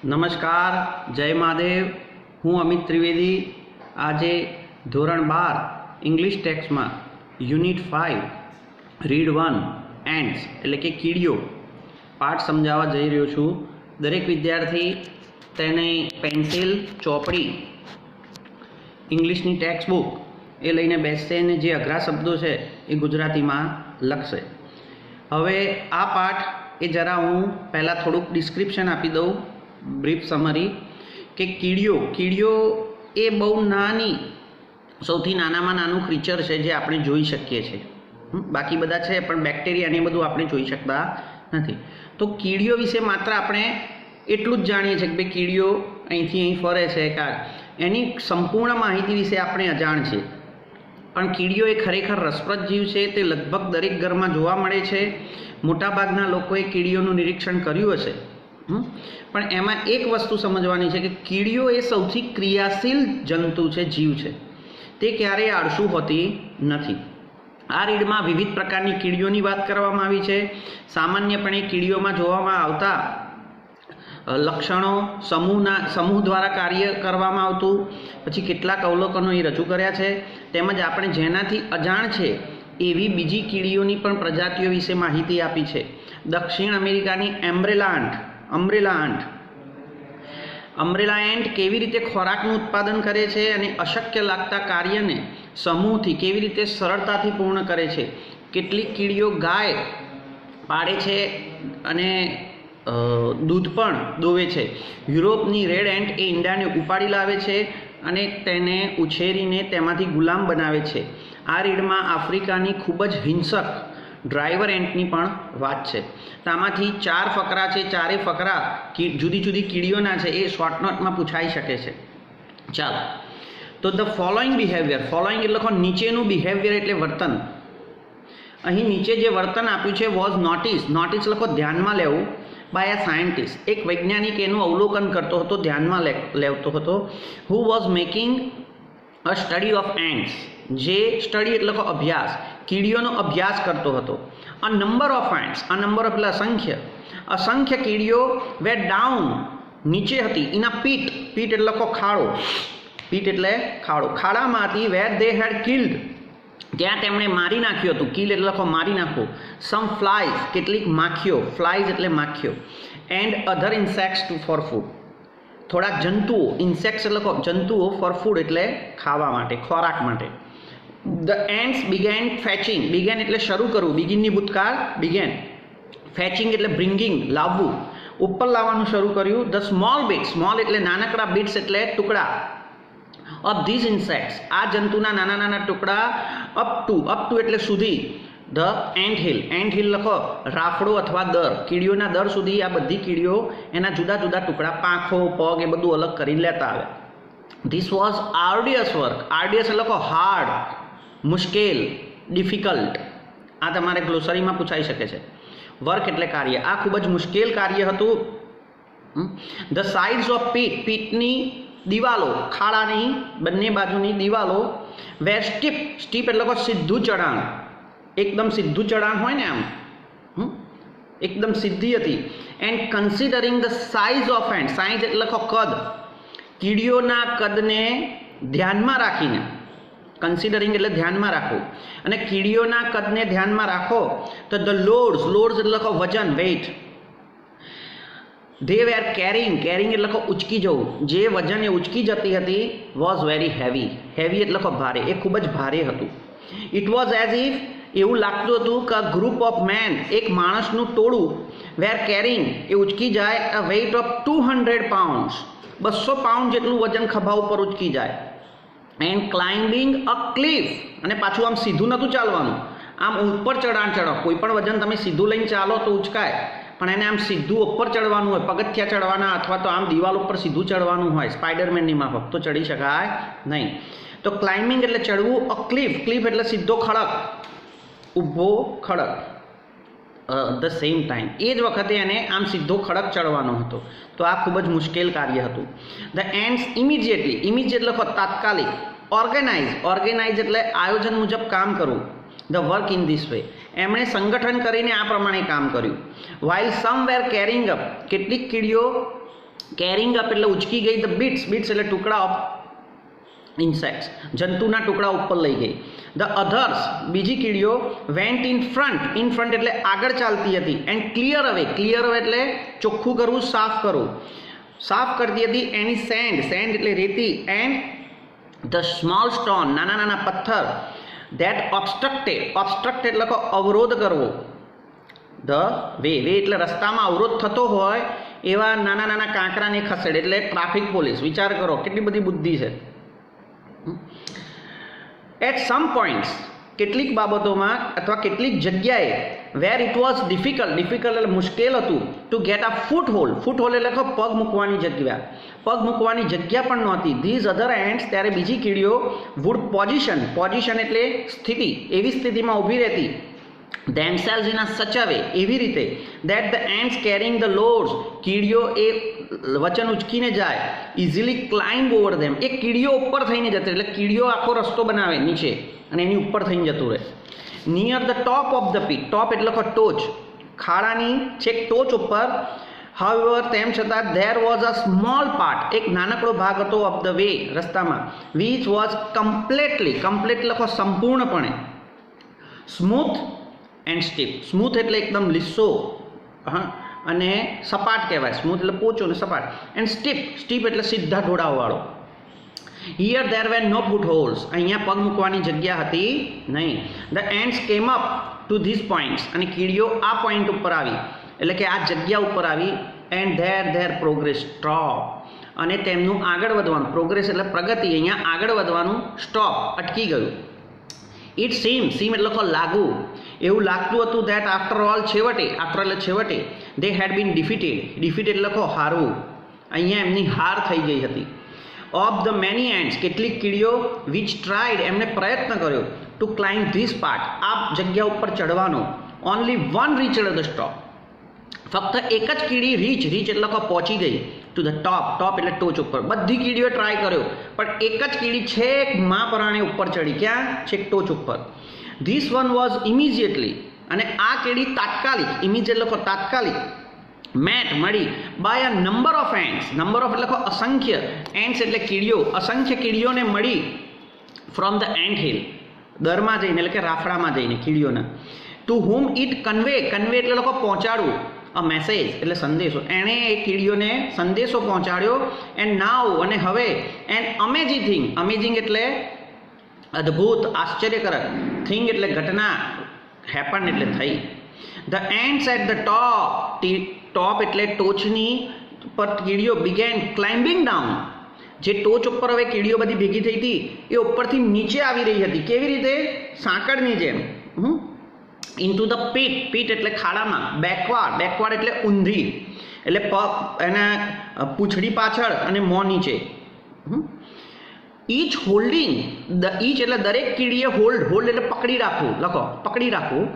નમસ્કાર, જય મહાદેવ. હું અમિત ત્રિવેદી. આજે ધોરણ 12 ઇંગ્લિશ ટેક્સ્ટમાં યુનિટ 5 રીડ 1 એન્ડ્સ એટલે કે કીડીઓ પાઠ સમજાવવા જઈ રહ્યો છું. દરેક વિદ્યાર્થી તેને પેન્સિલ, ચોપડી, ઇંગ્લિશની ટેક્સ્ટ બુક એ લઈને બેસશે અને જે અઘરા શબ્દો છે એ ગુજરાતીમાં લખશે. હવે આ પાઠ એ જરા હું પહેલાં થોડુંક ડિસ્ક્રિપ્શન આપી દઉં, બ્રીફ સમરી કે કીડીઓ એ બહુ નાની, સૌથી નાનામાં નાનું ક્રીચર છે જે આપણે જોઈ શકીએ છીએ. બાકી બધા છે પણ બેક્ટેરિયા ને બધું આપણે જોઈ શકતા નથી. તો કીડીઓ વિશે માત્ર આપણે એટલું જ જાણીએ છીએ કે ભાઈ કીડીઓ અહીંથી અહીં ફરે છે. એની સંપૂર્ણ માહિતી વિશે આપણે અજાણ છીએ. પણ કીડીઓ એ ખરેખર રસપ્રદ જીવ છે. તે લગભગ દરેક ઘરમાં જોવા મળે છે. મોટાભાગના લોકોએ કીડીઓનું નિરીક્ષણ કર્યું હશે. પણ એમાં એક વસ્તુ સમજવાની છે કે કીડીઓ એ સૌથી ક્રિયાશીલ જંતુ છે, જીવ છે. તે ક્યારેય આળસુ હોતી નથી. આ રીડમાં વિવિધ પ્રકારની કીડીઓની વાત કરવામાં આવી છે. સામાન્યપણે કીડીઓમાં જોવામાં આવતા લક્ષણો, સમૂહ દ્વારા કાર્ય કરવામાં આવતું, પછી કેટલાક અવલોકનો એ રજૂ કર્યા છે. તેમજ આપણે જેનાથી અજાણ છે એવી બીજી કીડીઓની પણ પ્રજાતિઓ વિશે માહિતી આપી છે. દક્ષિણ અમેરિકાની અમ્બ્રેલા એન્ટ કેવી રીતે ખોરાકનું ઉત્પાદન કરે છે અને અશક્ય લાગતા કાર્યને સમૂહથી કેવી રીતે સરળતાથી પૂર્ણ કરે છે. કેટલીક કીડીઓ ગાય પાડે છે અને દૂધ પણ દોવે છે. યુરોપની રેડ એન્ટ એ ઈંડાને ઉપાડી લાવે છે અને તેને ઉછેરીને તેમાંથી ગુલામ બનાવે છે. આ રીડમાં આફ્રિકાની ખૂબ જ હિંસક ડ્રાઈવર એન્ટની પણ વાત છે. તો આમાંથી 4 ફકરા છે. ચારે ફકરા જુદી જુદી કીડીઓના છે. એ શોર્ટ નોટમાં પૂછાઈ શકે છે. ચાલો, તો ધ ફોલોઈંગ બિહેવિયર, ફોલોઈંગ એટલે નીચેનું બિહેવિયર એટલે વર્તન. અહીં નીચે જે વર્તન આપ્યું છે વોઝ નોટિસ લખો ધ્યાનમાં લેવું બાય અ સાયન્ટિસ્ટ. એક વૈજ્ઞાનિક એનું અવલોકન કરતો હતો, ધ્યાનમાં લેતો હતો. Who was making a study of ants, જે સ્ટડી એટલે અભ્યાસ, કીડીઓનો અભ્યાસ કરતો હતો. અ નંબર ઓફ એન્ટ્સ, આ નંબર ઓફ એટલે અસંખ્ય કીડીઓ વેર ડાઉન, નીચે હતી. ઇના પીટ એટલે ખાડો, પીટ એટલે ખાડો, ખાડામાંથી વેર દે હેડ કિલ્ડ, ત્યાં તેમણે મારી નાખ્યું હતું. કિલ એટલે મારી નાખવું. સમ ફ્લાઇઝ, કેટલીક માખીઓ, ફ્લાઇઝ એટલે માખીઓ. And other insects to for food, થોડાક જંતુઓ, ઇન્સેક્ટ્સ એટલે જંતુઓ, ફોર ફૂડ એટલે ખાવા માટે, ખોરાક માટે. ધ એન્ડ્સ બિગેન ફેચિંગ, બિગેન એટલે શરૂ કરવું, બિગિનની ભૂતકાળ બિગેન, ફેચિંગ એટલે બ્રિંગિંગ લાવવું, ઉપર લાવવાનું શરૂ કર્યું. ધ સ્મોલ બીટ્સ, સ્મોલ એટલે નાનકડા, બીટ્સ એટલે ટુકડા, ઓફ ધીઝ ઇન્સેક્ટ્સ, આ જંતુના નાના નાના ટુકડા, અપ ટુ એટલે સુધી. ધ એન્ટ હિલ લખો રાફડો અથવા દર, કીડીઓના દર સુધી આ બધી કીડીઓ એના જુદા જુદા ટુકડા, પાંખો, પગ એ બધું અલગ કરીને લેતા આવે. ધીસ વોઝ આર્ડિયસ વર્ક, આર્ડિયસ લખો હાર્ડ, મુશ્કેલ, ડિફિકલ્ટ. આ તમારે ગ્લોસરીમાં પૂછાઈ શકે છે. વર્ક એટલે કાર્ય, આ ખૂબ જ મુશ્કેલ કાર્ય હતું. ધ સાઇડ્સ ઓફ પીટની દિવાલો, ખાડાની બંને બાજુની દિવાલો, વેર સ્ટીપ એટલે સીધું ચઢાણ, એકદમ સીધું ચઢાણ હોય ને આમ, એકદમ સીધી હતી. And considering the size of hand, size એટલે કદ, કીડીઓના કદને ધ્યાનમાં રાખીને, કન્સિડરિંગ એટલે ધ્યાનમાં રાખવું, અને કીડીઓના કદને ધ્યાનમાં રાખો તો ધ લોડ્સ એટલે વજન, વેઇટ. ધે વેર કેરિંગ એટલે ઉચકી જવું, જે વજન એ ઉચકી જતી હતી. વોઝ વેરી હેવી એટલે ભારે, એ ખૂબ જ ભારે હતું. ઇટ વોઝ એઝ ઇફ, એવું લાગતું હતું કે ગ્રુપ ઓફ મેન, એક માણસનું ટોળું, વેર કેરિંગ એ ઉચકી જાય, અ વેઇટ ઓફ 200 પાઉન્ડ્સ, 200 પાઉન્ડ જેટલું વજન ખભા ઉપર ઉચકી જાય. એન્ડ ક્લાઇમ્બિંગ અ ક્લિફ, અને પાછું આમ સીધું નહોતું ચાલવાનું, આમ ઉપર ચઢાણ ચડો. કોઈ પણ વજન તમે સીધું લઈને ચાલો તો ઉચકાય, પણ એને આમ સીધું ઉપર ચડવાનું હોય, પગથિયા ચડવાના અથવા તો આમ દિવાલ ઉપર સીધું ચડવાનું હોય, સ્પાઈડરમેનની માફક, તો ચડી શકાય નહીં. તો ક્લાઇમ્બિંગ એટલે ચડવું. અ ક્લિફ એટલે સીધો ખડક, ઊભો ખડક. ધ સેમ ટાઈમ, એ જ વખતે એને આમ સીધો ખડક ચડવાનો હતો. તો આ ખૂબ જ મુશ્કેલ કાર્ય હતું. ધ એન્ડ્સ ઇમિડિયેટલી લખો તાત્કાલિક. ઓર્ગેનાઇઝ એટલે આયોજન મુજબ કામ કરવું. The work in this way, એમણે સંગઠન કરીને આ પ્રમાણે કામ કર્યું. વાઇલ સમ વેર કેરિંગ અપ, કેટલીક કીડીઓ કેરિંગ અપ એટલે ઉચકી ગઈ. ધ બીટ્સ, બીટ્સ એટલે ટુકડા ઓફ ઇન્સેક્ટ્સ, જંતુના ટુકડા ઉપર લઈ ગઈ. ધ અધર્સ, બીજી કીડીઓ વેન્ટ ઇન ફ્રન્ટ એટલે આગળ ચાલતી હતી. એન્ડ ક્લિયર અવે એટલે ચોખ્ખું કરવું, સાફ કરવું, સાફ કરતી હતી. એની સેન્ડ એટલે રેતી. એન્ડ ધ સ્મોલ સ્ટોન, નાના નાના પથ્થર. ધેટ ઓબ્સ્ટ્રક્ટેડ એટલે અવરોધ કરવો. ધ વે એટલે રસ્તામાં અવરોધ થતો હોય એવા નાના નાના કાંકરાને ખસેડે એટલે ટ્રાફિક પોલીસ. વિચાર કરો કેટલી બધી બુદ્ધિ છે. એટ સમ પોઈન્ટ્સ, કેટલીક બાબતોમાં અથવા કેટલીક જગ્યાએ વેર ઇટ વોઝ ડિફિકલ્ટ એટલે મુશ્કેલ હતું to get a foothold એટલે પગ મૂકવાની જગ્યા પણ નહોતી. ધીઝ અધર એન્ડ્સ, ત્યારે બીજી કીડીઓ વુડ પોઝિશન એટલે સ્થિતિ, એવી સ્થિતિમાં ઊભી રહેતી. themselves in a such a way, એવી રીતે that the ants carrying the loads, કીડીઓ એ વચન ઉચકીને જાય. ઇઝીલી ક્લાઇમ્બ ઓવર ધેમ, એ કીડીઓ ઉપર થઈને જતી, એટલે કીડીઓ આખો રસ્તો બનાવે નીચે અને એની ઉપર થઈને જતું રહે. Near the top of the pit, top એટલે ટોચ, ખાડાની છેક ટોચ ઉપર. હાઉએવર, તેમ છતાં there was a small part, એક નાનકડો ભાગ હતો ઓફ ધ વે, રસ્તામાં, વિચ વોઝ કમ્પ્લીટલી લખો સંપૂર્ણપણે, સ્મૂથ એન્ડ સ્ટીપ. સ્મૂથ એટલે એકદમ લીસો, હા, અને સપાટ કહેવાય. સ્મૂથ એટલે પોચો અને સપાટ. એન્ડ સ્ટીપ એટલે સીધા ઢોળાવવાળો. Here there were no foot holes, અહીંયા પગ મૂકવાની જગ્યા હતી નહીં. The ants came up to these points, અને કીડીઓ આ પોઈન્ટ ઉપર આવી એટલે કે આ જગ્યા ઉપર આવી. એન્ડ ધેર પ્રોગ્રેસ સ્ટોપ, અને તેમનું આગળ વધવાનું, પ્રોગ્રેસ એટલે પ્રગતિ, અહીંયા આગળ વધવાનું સ્ટોપ, અટકી ગયું. ઇટ સીમ એટલે લાગુ, એવું લાગતું હતું ધેટ આફ્ટર ઓલ, છેવટે દે હેડ બીન ડિફીટેડ એટલે હારવું, અહીંયા એમની હાર થઈ ગઈ હતી. ઓફ ધ મેની એન્ડ્સ, કેટલીક કીડીઓ વિચ ટ્રાઈડ, એમને પ્રયત્ન કર્યો ટુ ક્લાઇમ્બ ધીસ પાર્ટ, આ જગ્યા ઉપર ચડવાનો. Only one reached the stop, ફક્ત એક જ કીડી રીચ એટલે પહોંચી ગઈ ટુ ધ ટોપ એટલે ટોચ ઉપર. બધી કીડીઓ ટ્રાય કર્યો પણ એક જ કીડી છેક મા પરાણે ઉપર ચડી. ક્યાં? છેક ટોચ ઉપર. ધીસ વન વોઝ ઇમિજિએટલી, અને આ કીડી તાત્કાલિક મેટ મળી by a number of ants, number of એટલે અસંખ્ય, એન્ડ્સ એટલે કીડીઓ, અસંખ્ય કીડીઓને મળી ફ્રોમ ધ એન્ટ હિલ, દરમાં જઈને એટલે કે રાફડામાં જઈને કીડીઓના. ટુ હુમ ઇટ કન્વે એટલે પહોંચાડવું, અ મેસેજ એટલે સંદેશો, એણે એ કીડીઓને સંદેશો પહોંચાડ્યો. એન્ડ નાઉ, અને હવે, એન્ડ અમેઝિંગ એટલે અદ્ભુત, આશ્ચર્યકારક, થિંગ એટલે ઘટના, હેપન એટલે થઈ. The ants at the top એટલે ટોચની પર કીડીઓ બિગેન ક્લાઇમ્બિંગ ડાઉન, જે ટોચ ઉપર હવે કીડીઓ બધી ભેગી થઈ હતી એ ઉપરથી નીચે આવી રહી હતી. કેવી રીતે? સાંકળની જેમ. ઇન્ટુ ધ પીટ એટલે ખાડામાં. બેકવાર્ડ એટલે ઊંધી, એટલે પગ એના પૂંછડી પાછળ અને મોં નીચે. ઈચ હોલ્ડિંગ, ઈચ એટલે દરેક કીડીએ હોલ્ડ એટલે પકડી રાખવું.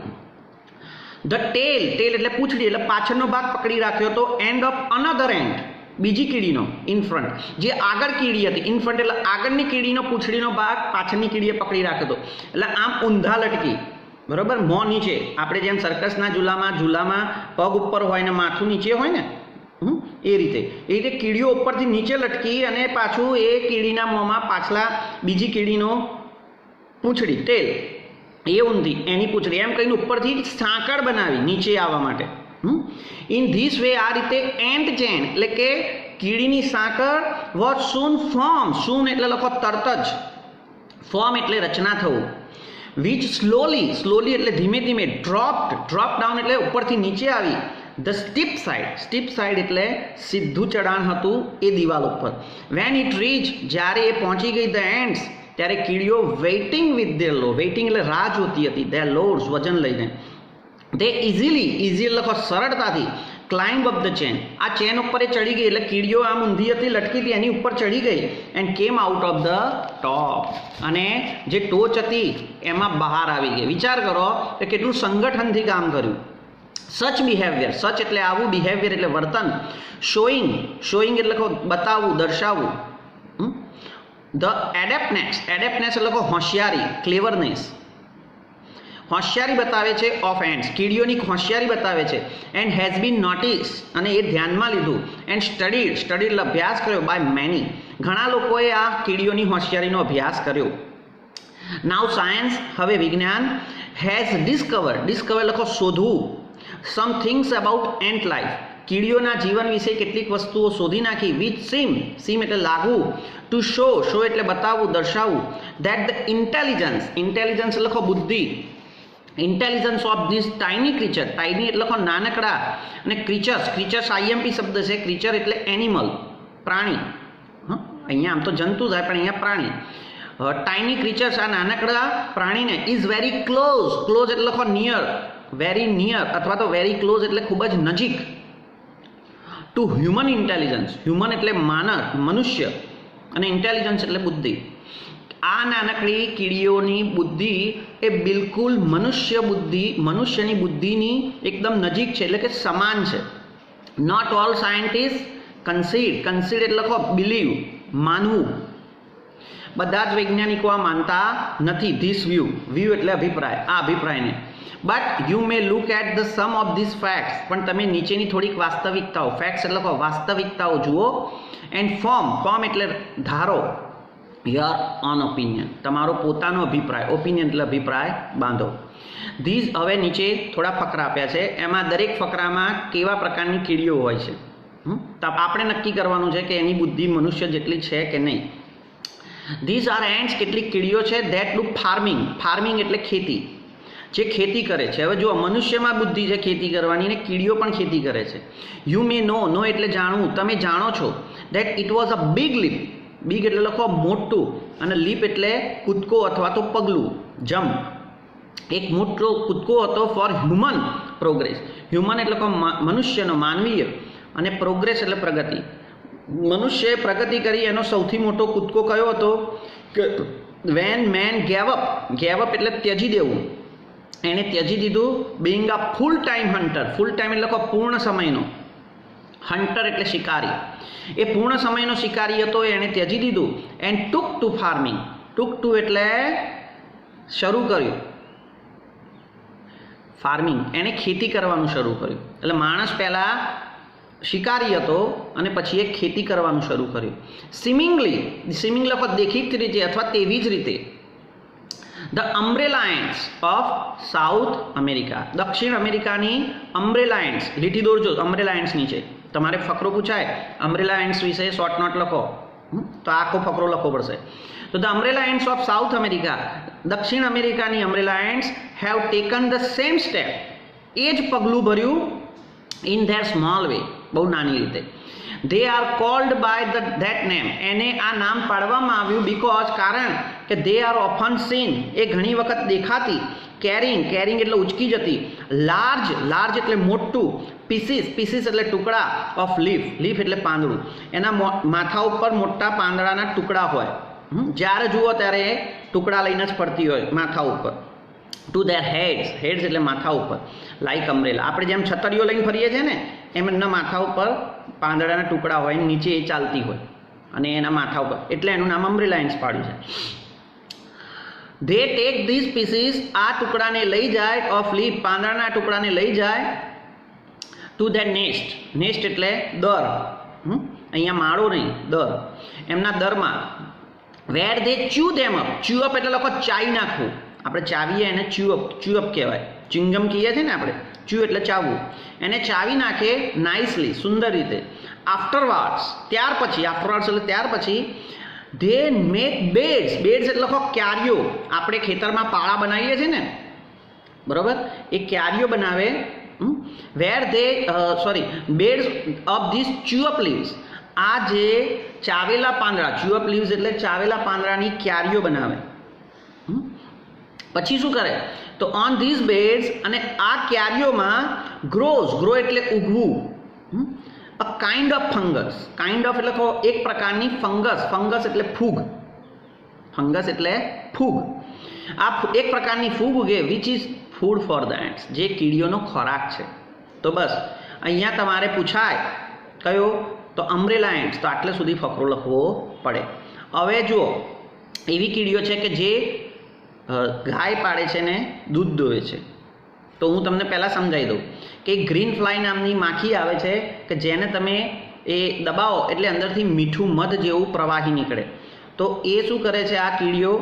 ધ ટેલ એટલે પૂંછડી એટલે પાછળનો ભાગ પકડી રાખ્યો હતો. એન્ડ ઓફ અનધર એન્ડ, બીજી કીડીનો, ઇન ફ્રન્ટ, જે આગળ કીડી હતી. ઇન ફ્રન્ટ એટલે આગળની કીડીનો પૂંછડીનો ભાગ પાછળની કીડીએ પકડી રાખ્યો હતો, એટલે આમ ઊંધા લટકી, બરોબર, મોં નીચે. આપણે જેમ સર્કસના ઝૂલામાં પગ ઉપર હોય ને માથું નીચે હોય ને, એ રીતે કીડીઓ ઉપરથી નીચે લટકી અને પાછું એ કીડીના મોંમાં પાછલા બીજી કીડીનો પૂંછડી, ટેલ એ ઊંધી, એની પૂંછડી, એમ કહીને ઉપરથી સાંકળ બનાવી નીચે આવવા માટે. ઇન ધીસ વે, આ રીતે એન્ટ ચેન એટલે કે કીડીની સાંકળ વોઝ સૂન એટલે તરત જ, ફોર્મ એટલે રચના થવું. વિચ સ્લોલી એટલે ધીમે ડ્રોપ ડાઉન એટલે ઉપરથી નીચે આવી. ધ સ્ટીપ સાઇડ એટલે સીધું ચઢાણ હતું એ દિવાલ ઉપર. વેન ઇટ રીચ, જ્યારે એ પહોંચી ગઈ ધ એન્ડ્સ, ત્યારે કીડીઓ વેઇટિંગ એટલે રાહ જોતી હતી, ધેર લોડ્સ વજન લઈને. તે ઇઝી એટલે સરળતાથી ક્લાઇમ્બ અપ ધ ચેન, આ ચેન ઉપર એ ચડી ગઈ, એટલે કીડીઓ આમ ઊંધી હતી, લટકી હતી, એની ઉપર ચડી ગઈ. And came out of the top, અને જે ટોચ હતી એમાં બહાર આવી ગઈ. વિચાર કરો કે કેટલું સંગઠનથી કામ કર્યું. સચ બિહેવિયર, સચ એટલે આવું, બિહેવિયર એટલે વર્તન, શોઈંગ એટલે બતાવવું, દર્શાવવું. ધ એડેપ્ટનેસ એટલે હોશિયારી, ક્લેવરનેસ. હોશિયારી બતાવે છે ઓફ એન્ડ્સ, કીડીઓની હોશિયારી બતાવે છે. એન્ડ હેઝ બીન નોટિસ, અને એ ધ્યાનમાં લીધું. એન્ડ સ્ટડીડ એટલે અભ્યાસ કર્યો બાય મેની, ઘણા લોકોએ આ કીડીઓની હોશિયારીનો અભ્યાસ કર્યો. નાઉ સાયન્સ, હવે વિજ્ઞાન, હેઝ ડિસ્કવર લખો શોધવું, સમ થિંગ્સ અબાઉટ એન્ટ લાઈફ, કીડીઓના જીવન વિશે કેટલીક વસ્તુઓ શોધી નાખી. વિચ સીમ એટલે લાગવું, ટુ શો એટલે બતાવવું, દર્શાવવું, ધેટ ધ ઇન્ટેલિજન્સ લખો બુદ્ધિ, intelligence of this tiny creature, tiny એટલે લખો નાનકડા, અને ક્રીચર્સ આઈએમપી શબ્દ છે. ક્રીચર એટલે એનિમલ, પ્રાણી. અહીંયા આમ તો જંતુ થાય પણ અહીંયા પ્રાણી. ટાઇની ક્રીચર્સ, આ નાનકડા પ્રાણીને, ઇઝ વેરી ક્લોઝ એટલે લખો નિયર, વેરી નિયર અથવા તો વેરી ક્લોઝ એટલે ખૂબ જ નજીક. ટુ હ્યુમન ઇન્ટેલિજન્સ, હ્યુમન એટલે મનુષ્ય, અને ઇન્ટેલિજન્સ એટલે બુદ્ધિ. આ નાનકડી કીડીઓની બુદ્ધિ એ બિલકુલ મનુષ્યની બુદ્ધિની એકદમ નજીક છે, એટલે કે સમાન છે. નોટ ઓલ સાયન્ટિસ્ટ કન્સીડ એટલે લખો બિલીવ, માનવું. બધા જ વૈજ્ઞાનિકો આ માનતા નથી. ધીસ વ્યૂ એટલે અભિપ્રાય, આ અભિપ્રાયને. But you may look at the some of these facts, પણ તમે નીચેની થોડીક વાસ્તવિકતાઓ, ફેક્ટ્સ એટલે વાસ્તવિકતાઓ જુઓ. એન્ડ ફોર્મ એટલે ધારો યોર ઓન ઓપિનિયન, તમારો પોતાનો અભિપ્રાય, ઓપિનિયન એટલે અભિપ્રાય બાંધો. ધીઝ, હવે નીચે થોડા ફકરા આપ્યા છે, એમાં દરેક ફકરામાં કેવા પ્રકારની કીડીઓ હોય છે તો આપણે નક્કી કરવાનું છે કે એની બુદ્ધિ મનુષ્ય જેટલી છે કે નહીં. ધીઝ આર એન્ડ્સ, કેટલીક કીડીઓ છે. ધેટ ડુ ફાર્મિંગ એટલે ખેતી, જે ખેતી કરે છે. હવે જો મનુષ્યમાં બુદ્ધિ છે ખેતી કરવાની, અને કીડીઓ પણ ખેતી કરે છે. યુ મે નો એટલે જાણવું, તમે જાણો છો. That it was a big leap, big એટલે લખો મોટું, અને લીપ એટલે કૂદકો અથવા તો પગલું, જમ્પ. એક મોટો કૂદકો હતો ફોર હ્યુમન પ્રોગ્રેસ, હ્યુમન એટલે મનુષ્યનો, માનવીય, અને પ્રોગ્રેસ એટલે પ્રગતિ. મનુષ્યએ પ્રગતિ કરી એનો સૌથી મોટો કૂદકો કયો હતો કે વેન મેન ગેવ અપ એટલે ત્યજી દેવું, એણે ત્યજી દીધું. Being a full time hunter, full time એટલે લખો પૂર્ણ સમયનો, હન્ટર એટલે શિકારી, એ પૂર્ણ સમયનો શિકારી હતો, એણે ત્યજી દીધું. એન્ડ ટુક ટુ ફાર્મિંગ, એટલે શરૂ કર્યું ફાર્મિંગ, એણે ખેતી કરવાનું શરૂ કર્યું. એટલે માણસ પહેલાં શિકારી હતો અને પછી એ ખેતી કરવાનું શરૂ કર્યું. સ્વિમિંગ લખો દેખીતી રીતે અથવા તેવી જ રીતે. The umbrella ants of South America, દક્ષિણ અમેરિકાની અમ્બ્રેલા એન્ટ્સ, લીટી દોરજો અમ્બ્રેલા એન્ટ્સ નીચે. તમારે ફકરો પૂછાય અમ્બ્રેલા એન્ટ્સ વિશે, શોર્ટ નોટ લખો તો આખો ફકરો લખવો પડશે. તો the umbrella ants of South America, દક્ષિણ અમેરિકાની umbrella ants have taken the same step, એ જ પગલું ભર્યું ઇન ધેર સ્મોલ વે, બહુ નાની રીતે. They are called by that name, એને આ નામ પાડવામાં આવ્યું બીકોઝ, કારણ કે દે આર ઓફન સીન, એ ઘણી વખત દેખાતી. કેરિંગ એટલે ઉચકી જતી. લાર્જ એટલે મોટું. પીસીસ એટલે ટુકડા. ઓફ લીફ એટલે પાંદડું, એના માથા ઉપર મોટા પાંદડાના ટુકડા હોય. જ્યારે જુઓ ત્યારે એ ટુકડા લઈને જ ફરતી હોય માથા ઉપર. ટુ ધેર હેડ્સ એટલે માથા ઉપર. લાઈક અમ્બ્રેલા, આપણે જેમ છતરીઓ લઈને ફરીએ છીએ ને એમ એમના માથા ઉપર પાંદડાના ટુકડા હોય, નીચે એ ચાલતી હોય અને એના માથા ઉપર, એટલે એનું નામ અમ્બ્રેલા એન્ટ્સ પાડ્યું છે. ધે ટેક ધીસ પીસીસ, આ ટુકડાને લઈ જાય, ઓફ લીફ, પાંદડાના ટુકડાને લઈ જાય, ટુ ધેર નેસ્ટ એટલે દર, અહીંયા માળો નહીં, દર, એમના દરમાં. વેર ધે ચ્યુ ધેમ અપ એટલે લખો ચાવી નાખવું, આપણે ચાવીએ એને ચ્યુઅપ કહેવાય, ચિંગમ કહીએ છીએ ને આપણે, ચ્યુ એટલે ચાવવું, એને ચાવી નાખે નાઇસલી, સુંદર રીતે. આફ્ટરવર્ડ્સ એટલે ત્યાર પછી ધે મેક બેડ્સ એટલે લખો ક્યારીઓ, આપણે ખેતરમાં પાળા બનાવીએ છીએ ને, બરોબર, એ ક્યારીઓ બનાવે. Where they beds of these chew up leaves, આ જે ચાવેલા પાંદડા, ચ્યુઅપ લીવ્સ એટલે ચાવેલા પાંદડાની ક્યારીઓ બનાવે. પછી શું કરે તો ઓન ધીઝ બેડ્સ, અને આ ક્યારીઓમાં ગ્રો એટલે ઉગવું, અ કાઇન્ડ ઓફ ફંગસ, એટલે એક પ્રકારની ફંગસ એટલે ફૂગ, આ એક પ્રકારની ફૂગ ઉગે, which is food for the ants, જે કીડીઓનો ખોરાક છે. તો બસ અહીંયા તમારે પૂછાય કયો તો અમ્બ્રેલા એન્ટ્સ, તો આટલે સુધી ફકરો લખવો પડે. હવે જુઓ, એવી કીડીઓ છે કે જે ગાય પાડે છે ને દૂધ દોવે છે. તો હું તમને પહેલાં સમજાવી દઉં કે ગ્રીન ફ્લાય નામની માખી આવે છે કે જેને તમે એ દબાવો એટલે અંદરથી મીઠું મધ જેવું પ્રવાહી નીકળે. તો એ શું કરે છે, આ કીડીઓ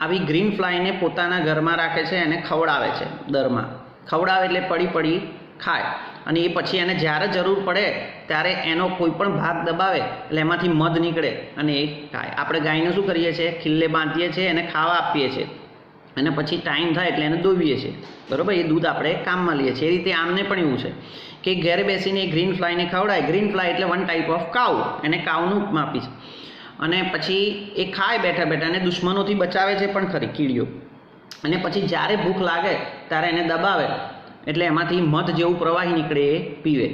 આવી ગ્રીન ફ્લાયને પોતાના ઘરમાં રાખે છે અને ખવડાવે છે. દરમાં ખવડાવે એટલે પડી પડી ખાય અને એ પછી એને જ્યારે જરૂર પડે ત્યારે એનો કોઈ પણ ભાગ દબાવે એટલે એમાંથી મધ નીકળે અને એ ખાય. આપણે ગાયને શું કરીએ છીએ, ખિલ્લે બાંધીએ છીએ અને ખાવા આપીએ છીએ અને પછી ટાઈમ થાય એટલે એને દોવીએ છીએ, બરાબર. એ દૂધ આપણે કામમાં લઈએ છીએ. એ રીતે આમને પણ એવું છે કે ઘેર બેસીને ગ્રીન ફ્લાયને ખવડાય. ગ્રીન ફ્લાય એટલે વન ટાઈપ ઓફ કાઉ, એને કાઉનું ઉપમા આપી છે. અને પછી એ ખાય બેઠા બેઠા અને દુશ્મનોથી બચાવે છે પણ ખરી કીડીઓ. અને પછી જ્યારે ભૂખ લાગે ત્યારે એને દબાવે એટલે એમાંથી મધ જેવું પ્રવાહી નીકળે એ પીવે.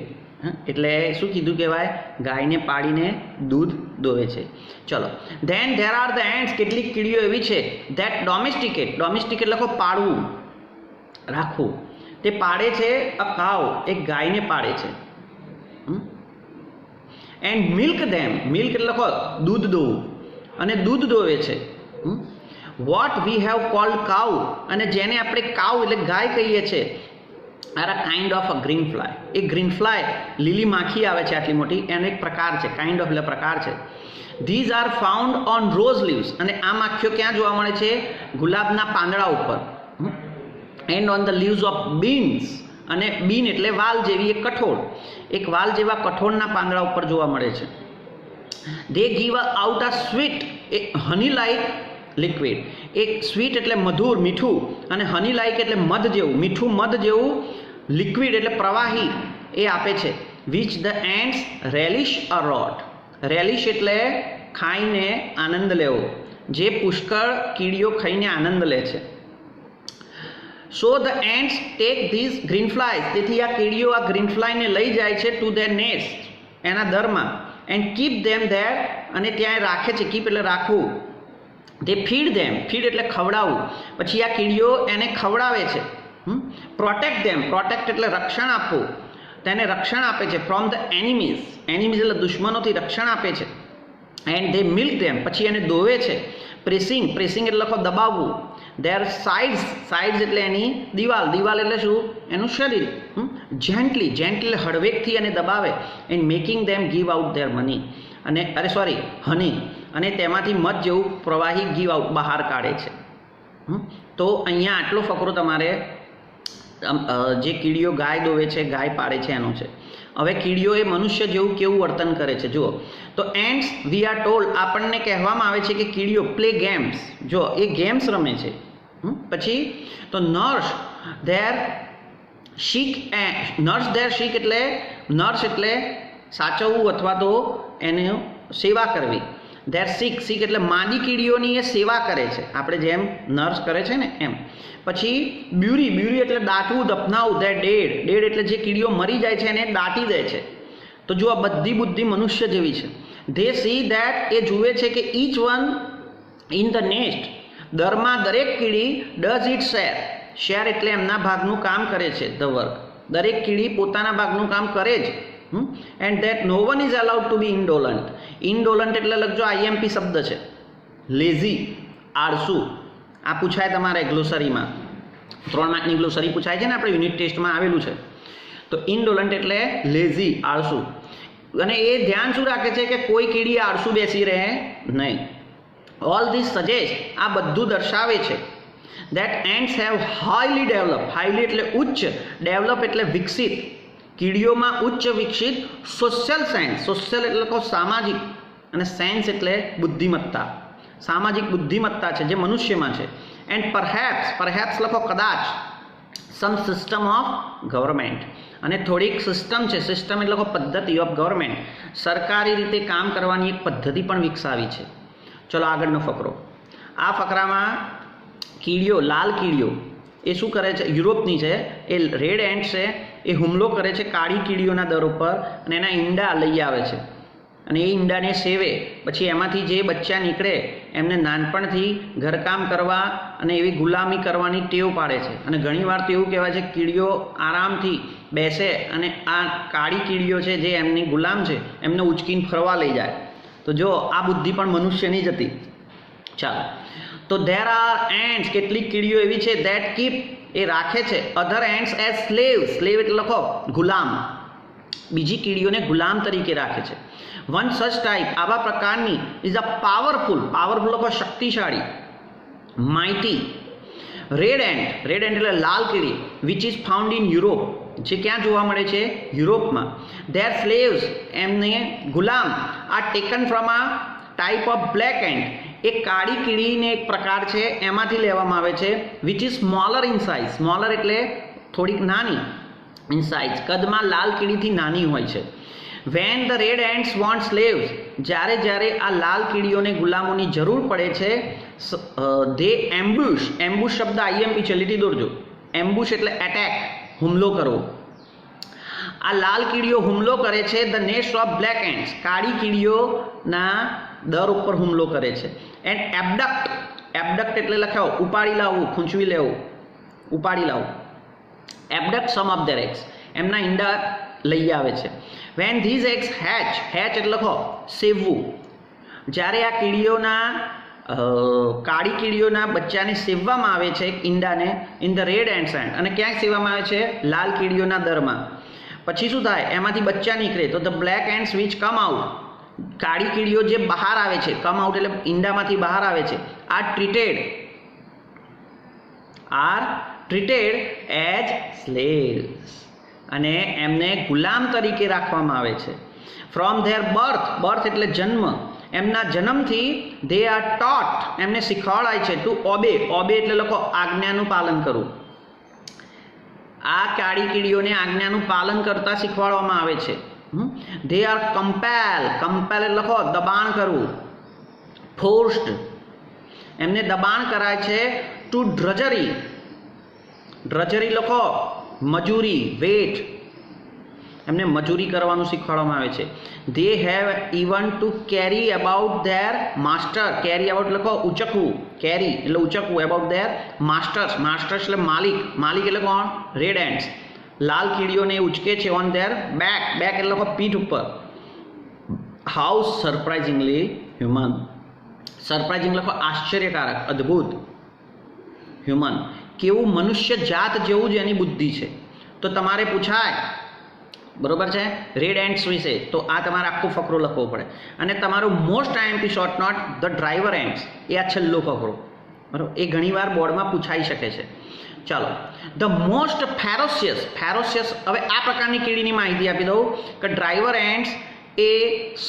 એટલે શું કીધું કહેવાય, ગાયને પાડીને દૂધ દોવે છે. ચલો, than there are the ants. કેટલીક કીડીઓ એવી છે ધેટ ડોમેસ્ટિકેટ. ડોમેસ્ટિકેટ લખો પાળવું, રાખવું. તે પાડે છે અ કાઉ, એક ગાયને પાડે છે. And milk them. મિલ્ક એટલે લખો દૂધ દોવું, અને દૂધ દોવે છે. What we have called cow, અને જેને આપણે કાઉ એટલે ગાય કહીએ છીએ, are a kind of a green fly. એ ગ્રીન ફ્લાય લીલી માખી આવે છે આટલી મોટી, એનો એક પ્રકાર છે. કાઇન્ડ ઓફ એટલે પ્રકાર છે. These are found on rose leaves. અને આ માખીઓ ક્યાં જોવા મળે છે, ગુલાબના પાંદડા ઉપર. And on the leaves of beans. અને બીન એટલે વાલ જેવી એક કઠોળ, એક વાલ જેવા કઠોળના પાંદડા ઉપર જોવા મળે છે. They give out a sweet, a honey like liquid. એક સ્વીટ એટલે મધુર, મીઠું, અને હની લાઇક એટલે મધ જેવું, મીઠું મધ જેવું લિક્વિડ એટલે પ્રવાહી એ આપે છે. વિચ ધ એન્ટ્સ રેલિશ અ રોટ. રેલિશ એટલે ખાઈને આનંદ લેવો, જે પુષ્કળ કીડીઓ ખાઈને આનંદ લે છે. So the ants take these green flies. તેથી આ કીડીઓ આ ગ્રીન ફ્લાયને લઈ જાય છે ટુ ધેર નેસ્ટ, એના દરમાં. And keep them there. અને ત્યાં રાખે છે. કીપ એટલે રાખવું. તે ફીડ ધેમ. ફીડ એટલે ખવડાવવું. પછી આ કીડીઓ એને ખવડાવે છે. Protect them. પ્રોટેક્ટ એટલે રક્ષણ આપવું. તેને રક્ષણ આપે છે ફ્રોમ ધ એનિમીઝ. એનિમીઝ એટલે દુશ્મનોથી રક્ષણ આપે છે. એન્ડ ધે મિલ્ક ધેમ. પછી એને દોવે છે. પ્રેસિંગ. પ્રેસિંગ એટલે લખો દબાવવું. There sides. સાઇડ્સ એટલે એની દિવાલ. દિવાલ એટલે શું, એનું શરીર. જેન્ટલી. જેન્ટલી હળવેકથી એને દબાવે. And making them give out their honey. અને હની. અને તેમાંથી મધ જેવું પ્રવાહી ગીવ આઉટ, બહાર કાઢે છે. તો અહીંયા આટલો ફકરો તમારે જે કીડીઓ ગાય દોવે છે, ગાય પાડે છે એનો છે. હવે કીડીઓ એ મનુષ્ય જેવું કેવું વર્તન કરે છે જુઓ. તો એન્ડ્સ વી આર ટોલ્ડ, આપણને કહેવામાં આવે છે કે કીડીઓ પ્લે ગેમ્સ. જો એ ગેમ્સ રમે છે. પછી તો nurse there Schick. Nurse there Schick એટલે નર્સ એટલે સાચવવું અથવા તો એને સેવા કરવી. ધેર સીક. સીક એટલે માદી કીડીઓની એ સેવા કરે છે, આપણે જેમ નર્સ કરે છે ને એમ. પછી બ્યુરી. બ્યુરી એટલે દાટવું, દફનાવવું. Their dead. ડેડ એટલે જે કીડીઓ મરી જાય છે એને દાટી દે છે. તો જો આ બધી બુદ્ધિ મનુષ્ય જેવી છે. They C that. એ જુએ છે કે each one in the nest. દરમાં દરેક કીડી ડઝ ઇટ શેર. શેર એટલે એમના ભાગનું કામ કરે છે, ધ વર્ક. દરેક કીડી પોતાના ભાગનું કામ કરે જ. And that no one is allowed to be indolent. Indolent એટલે લખજો આઈએમપી શબ્દ છે, લેઝી, આળસુ. આ પૂછાય તમારે ગ્લોસરીમાં, 3 માર્કની ગ્લોસરી પૂછાય છે ને, આપણે યુનિટ ટેસ્ટમાં આવેલું છે. તો ઇન્ડોલન્ટ એટલે લેઝી, આળસુ. અને એ ધ્યાન શું રાખે છે કે કોઈ કીડી આળસુ બેસી રહે નહીં. All this suggest. આ બધું દર્શાવે છે that ants have highly develop. Highly એટલે ઉચ્ચ, ડેવલપ એટલે વિકસિત. કીડીઓમાં ઉચ્ચ વિકસિત સોશિયલ સેન્સ. સોશિયલ એટલે લખો સામાજિક, અને સેન્સ એટલે બુદ્ધિમત્તા. સામાજિક બુદ્ધિમત્તા છે જે મનુષ્યમાં છે. And perhaps. પરહેપ્સ લખો કદાચ. સમ સિસ્ટમ ઓફ ગવર્મેન્ટ. અને થોડીક સિસ્ટમ છે. સિસ્ટમ એટલે લખો પદ્ધતિ ઓફ ગવર્મેન્ટ. સરકારી રીતે કામ કરવાની એક પદ્ધતિ પણ વિકસાવી છે. ચલો આગળનો ફકરો. આ ફકરામાં કીડીઓ, લાલ કીડીઓ એ શું કરે છે, યુરોપની છે, એ રેડ એન્ટ્સ છે, એ હુમલો કરે છે કાળી કીડીઓના દર ઉપર અને એના ઈંડા લઈ આવે છે અને એ ઈંડાને સેવે. પછી એમાંથી જે બચ્ચા નીકળે એમને નાનપણથી ઘરકામ કરવા અને એવી ગુલામી કરવાની ટેવ પાડે છે. અને ઘણીવાર તો એવું કહેવાય છે કે કીડીઓ આરામથી બેસે અને આ કાળી કીડીઓ છે જે એમની ગુલામ છે એમને ઉચકીને ફરવા લઈ જાય. તો જો આ બુદ્ધિ પણ મનુષ્યની જ હતી. ચાલો, તો ધેર આર એન્ડ્સ, કેટલીક કીડીઓ એવી છે ધેટ કીપ, એ રાખે છે અધર એન્ડ્સ એઝ સ્લેવ, સ્લેવ એટલે લખો ગુલામ, બીજી કીડીઓને ગુલામ તરીકે રાખે છે. વન સચ ટાઈપ, આવા પ્રકારની ઇઝ અ પાવરફુલ, પાવરફુલ લખો શક્તિશાળી, mighty. Red ant, red ant એટલે લાલ કીડી, which is found in Europe, જે ક્યાં જોવા મળે છે? યુરોપમાં. ધેર સ્લેવ્સ, એમને ગુલામ, આર ટેકન ફ્રોમ આ ટાઈપ ઓફ બ્લેક એન્ટ, એક કાળી કીડીને એક પ્રકાર છે એમાંથી લેવામાં આવે છે, which is smaller in size, smaller એટલે થોડીક નાની, ઇન સાઇઝ કદમાં લાલ કીડીથી નાની હોય છે. When the red ants want slaves, જ્યારે આ લાલ કીડીઓને ગુલામોની જરૂર પડે છે, ધે એમ્બુશ, એમ્બુશ શબ્દ આઈએમપી છે, લીટી દોરજો. એમ્બુશ એટલે એટેક, હુમલો કરવો. આ લાલ કીડીઓ હુમલો કરે છે the nest of black ants, કાળી કીડીઓના દર ઉપર હુમલો કરે છે. એન્ડ એબડક્ટ, એબડક્ટ એટલે લખાવો ઉપાડી લાવવું, ખૂંચવી લેવું, ઉપાડી લાવવું. Abduct some of their eggs, એમના ઈંડા લઈ આવે છે. When these eggs hatch, hatch એટલે લખો સેવવું, જ્યારે આ કીડીઓના કાળી કીડીઓના બચ્ચાને સેવવામાં આવે છે ઈંડાને, in the red ants end, અને ક્યાંક સેવવામાં આવે છે? લાલ કીડીઓના દરમાં. પછી શું થાય? એમાંથી બચ્ચા નીકળે તો the black ants which come out, કાળી કીડીઓ જે બહાર આવે છે, કમ આઉટ એટલે ઈંડામાંથી બહાર આવે છે, આર ટ્રીટેડ એઝ સ્લેવ્સ, અને એમને ગુલામ તરીકે રાખવામાં આવે છે. ફ્રોમ ધેર બર્થ, બર્થ એટલે જન્મ, એમના જન્મથી દે આર ટોટ, એમને શીખવાડાય છે ટુ ઓબે, ઓબે એટલે લખો આજ્ઞાનું પાલન કરવું. આ કાળી કીડીઓને આજ્ઞાનું પાલન કરતા શીખવાડવામાં આવે છે. ધે આર કમ્પેલ, કમ્પેલ એટલે લખો દબાણ કરવું, ફોર્સ્ડ, એમને દબાણ કરાય છે ટુ ડ્રજરી, ડ્રજરી લખો મજૂરી, વેટ, એમને મજૂરી કરવાનું શીખવાડવામાં આવે છે. They have even to carry about their master, carry about લખો ઉચકવું, કેરી એટલે ઉચકવું, અબાઉટ ધેર માસ્ટર્સ, માસ્ટર્સ એટલે માલિક, માલિક એટલે કોણ? Red ends. લાલ કીડીઓને ઉચકે છે ઓન ધેર બેક, બેક એટલે લખો પીઠ ઉપર. હાઉ સરપ્રાઇઝિંગલી હ્યુમન, સરપ્રાઇઝિંગ લખો આશ્ચર્યકારક, અદ્ભુત. હ્યુમન, કેવું મનુષ્ય જાત જેવું જ એની બુદ્ધિ છે. તો તમારે પૂછાય બરોબર છે રેડ એન્ડ્સ વિશે, તો આ તમારે આખો ફકરો લખવો પડે. અને તમારું most IMP short note the driver ants, એ આ છેલ્લો ફકરો, બરાબર, એ ઘણીવાર બોર્ડમાં પૂછાઈ શકે છે. ચાલો, ધ મોસ્ટ ફેરોશિયસ, ફેરોશિયસ, હવે આ પ્રકારની કીડીની માહિતી આપી દઉં કે ડ્રાઈવર એન્ડ્સ એ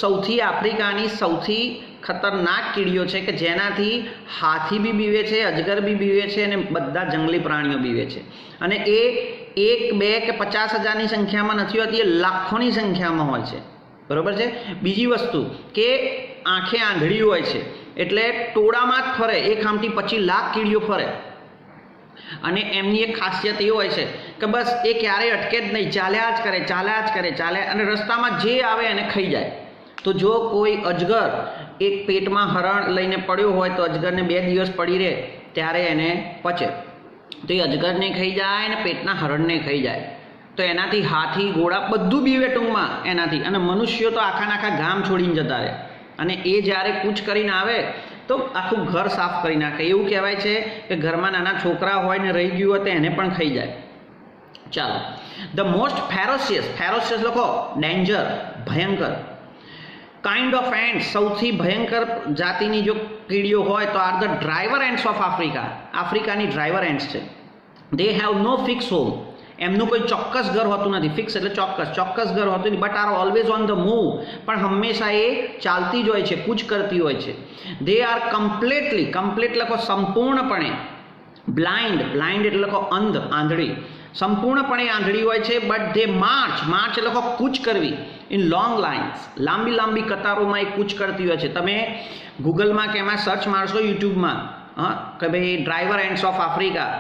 સૌથી આફ્રિકાની સૌથી ખતરનાક કીડીઓ છે કે જેનાથી હાથી બી બીવે છે, અજગર બી બીવે છે, અને બધા જંગલી પ્રાણીઓ બીવે છે. અને એ 1, 2 કે 50,000ની સંખ્યામાં નથી હોતી, એ લાખોની સંખ્યામાં હોય છે, બરાબર છે. બીજી વસ્તુ કે આંખે આંધળી હોય છે, એટલે ટોળામાં જ ફરે, એક આમથી 25 લાખ કીડીઓ ફરે. અને એમની એક ખાસિયત એ હોય છે કે બસ એ ક્યારેય અટકે જ નહીં, ચાલ્યા જ કરે, ચાલ્યા જ કરે, ચાલ્યા, અને રસ્તામાં જે આવે એને ખાઈ જાય. તો જો કોઈ અજગર એક પેટમાં હરણ લઈને પડ્યો હોય તો અજગરને 2 દિવસ પડી રહે ત્યારે એને પચે, તો એ અજગરને ખાઈ જાય અને પેટના હરણને ખાઈ જાય. તો એનાથી હાથી, ઘોડા બધું બીવે ટૂંકમાં એનાથી. અને મનુષ્યો તો આખા ગામ છોડીને જતા રહે. અને એ જ્યારે કૂચ કરીને આવે તો આખું ઘર સાફ કરી નાખે. એવું કહેવાય છે કે ઘરમાં નાના છોકરા હોય ને રહી ગયું હોય તો એને પણ ખાઈ જાય. ચાલો, ધ મોસ્ટ ફેરોશિયસ, ફેરોશિયસ લખો ડેન્જર, ભયંકર. કાઇન્ડ ઓફ એન્ડ્સ, સૌથી ભયંકર જાતિની જો કીડીઓ હોય તો are the driver ants of Africa, આફ્રિકાની ડ્રાઈવર એન્ડ્સ છે. They have no fix home, એમનું કોઈ ચોક્કસ ઘર હોતું નથી. ફિક્સ એટલે ચોક્કસ ઘર હોતું નહીં, but are always on the move, પણ હંમેશા એ ચાલતી જ હોય છે, કૂચ કરતી હોય છે. દે આર કમ્પ્લીટલી, કમ્પ્લીટ લખો સંપૂર્ણપણે, બ્લાઇન્ડ, બ્લાઇન્ડ એટલે લખો અંધ, આંધળી, સંપૂર્ણપણે આંધળી હોય છે. બટ ધે માર્ચ, માર્ચ એટલે લખો કૂચ કરવી, ઇન લોંગ લાઇન્સ, લાંબી કતારોમાં એ કૂચ કરતી હોય છે. તમે ગૂગલમાં કે એમાં સર્ચ મારશો યુટ્યુબમાં કે ભાઈ ડ્રાઈવર એન્ડ્સ ઓફ આફ્રિકા,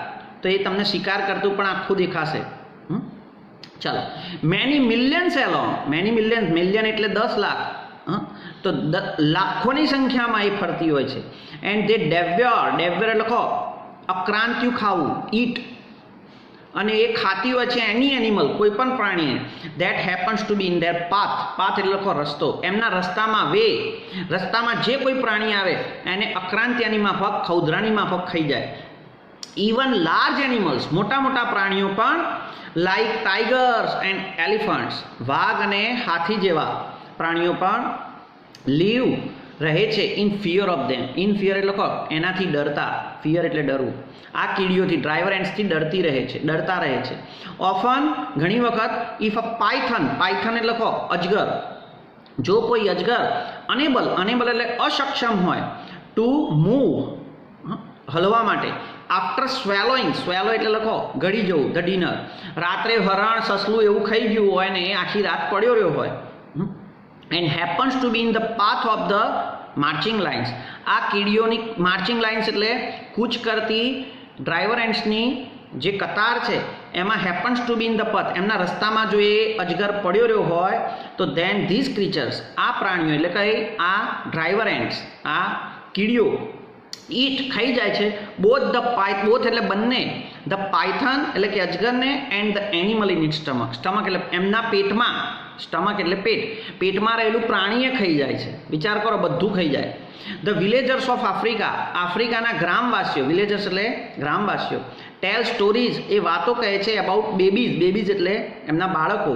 તો એ તમને શિકાર કરતું પણ આખું દેખાશે. ચાલો, many millions along, many millions, million એટલે 10 લાખ, તો લાખોની સંખ્યામાં એ ફરતી હોય છે. એન્ડ દે ડેવ્યોર, ડેવ્યોર લખો અક્રાંતિયું ખાવું, ઈટ, અને એ ખાતી હોય છે એની એનિમલ, કોઈ પણ પ્રાણીને, that happens to be in their path, path એટલે લખો રસ્તો, એમના રસ્તામાં, વે, રસ્તામાં જે કોઈ પ્રાણી આવે એને અક્રાંતિયાની માફક, ખૌધરાની માફક ખાઈ જાય. ઇવન લાર્જ એનિમલ્સ, મોટા મોટા પ્રાણીઓ પણ, લાઈક ટાઈગર્સ એન્ડ એલિફન્ટ્સ, વાઘ અને હાથી જેવા પ્રાણીઓ પણ લીવ રહે છે in fear of them. In fear એટલે લખો એનાથી ડરતા, ફિયર એટલે ડરવું. આ કીડીઓથી, ડ્રાઈવર એન્ટ્સથી ડરતા રહે છે. ઓફન, ઘણી વખત, ઇફ અ પાયથન, પાયથન એટલે લખો અજગર, જો કોઈ અજગર અનેબલ એટલે અસક્ષમ હોય, ટુ મૂવ, હલવા માટે, આફ્ટર સ્વેલોઈંગ, સ્વેલો એટલે લખો ગળી જવું, ધ ડિનર, રાત્રે હરણ, સસલું એવું ખાઈ ગયું હોય ને એ આખી રાત પડ્યો રહ્યો હોય, and happens to be in the path of the marching lines. આ કીડીઓની માર્ચિંગ લાઇન્સ એટલે કૂચ કરતી ડ્રાઈવર એન્ટ્સની જે કતાર છે એમાં happens to be in the path, એમના રસ્તામાં જો એ અજગર પડ્યો રહ્યો હોય તો ધેન ધીસ ક્રીચર્સ, આ પ્રાણીઓ એટલે કે આ ડ્રાઈવર એન્ટ્સ, આ કીડીઓ, ઈટ ખાઈ જાય છે, બોથ એટલે બંને, ધ પાયથન એટલે કે અજગરને, and the animal in it stomach, stomach એટલે એમના પેટમાં, સ્ટમક એટલે પેટ, પેટમાં રહેલું પ્રાણીએ ખાઈ જાય છે. વિચાર કરો, બધું ખાઈ જાય. ધ વિલેજર્સ ઓફ આફ્રિકા, આફ્રિકાના ગ્રામવાસીઓ, વિલેજર્સ એટલે ગ્રામવાસીઓ, ટેલ સ્ટોરીઝ, એ વાતો કહે છે અબાઉટ બેબીઝ, બેબીઝ એટલે એમના બાળકો,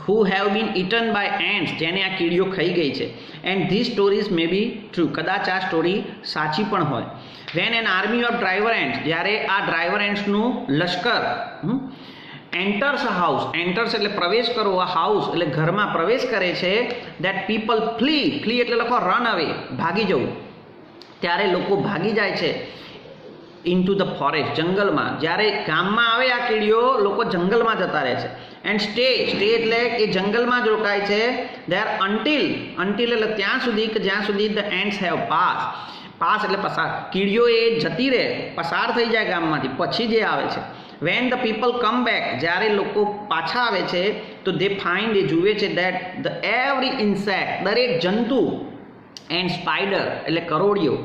who have been eaten by ants, જેને આ કીડીઓ ખાઈ ગઈ છે. And this stories may be true, કદાચ આ સ્ટોરી સાચી પણ હોય. When an army of driver ants, જ્યારે આ ડ્રાઈવર એન્ટ્સનું લશ્કર એન્ટર્સ અ હાઉસ, એન્ટર્સ એટલે પ્રવેશ કરવો, આ હાઉસ એટલે ઘરમાં પ્રવેશ કરે છે, દેટ પીપલ ફ્લી, ફ્લી એટલે લખો રન અવે, ભાગી જવું, ત્યારે લોકો ભાગી જાય છે ઇન્ટુ ધ ફોરેસ્ટ, જંગલમાં. જ્યારે ગામમાં આવે આ કીડીઓ, લોકો જંગલમાં જતા રહે છે. એન્ડ સ્ટે, સ્ટે એટલે એ જંગલમાં જ રોકાય છે, ધેર અન્ટિલ, અન્ટિલ એટલે ત્યાં સુધી કે જ્યાં સુધી the ends have pass, pass એટલે પસાર, કીડીઓ એ જતી રહે, પસાર થઈ જાય ગામમાંથી, પછી જે આવે છે. When the people come back, જ્યારે લોકો પાછા આવે છે તો દે ફાઇન્ડ, એ જુએ છે દેટ ધ એવરી ઇન્સેક્ટ, દરેક જંતુ, એન્ડ સ્પાઈડર એટલે કરોડિયો,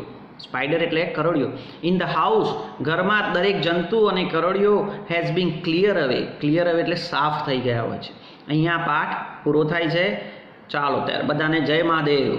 સ્પાઈડર એટલે કરોડિયો, ઇન ધ હાઉસ, ઘરમાં દરેક જંતુ અને કરોડિયો, હેઝ બીન ક્લિયર અવે, ક્લિયર અવે એટલે સાફ થઈ ગયા હોય છે. અહીંયા પાઠ પૂરો થાય છે. ચાલો ત્યારે બધાને જય મહાદેવ.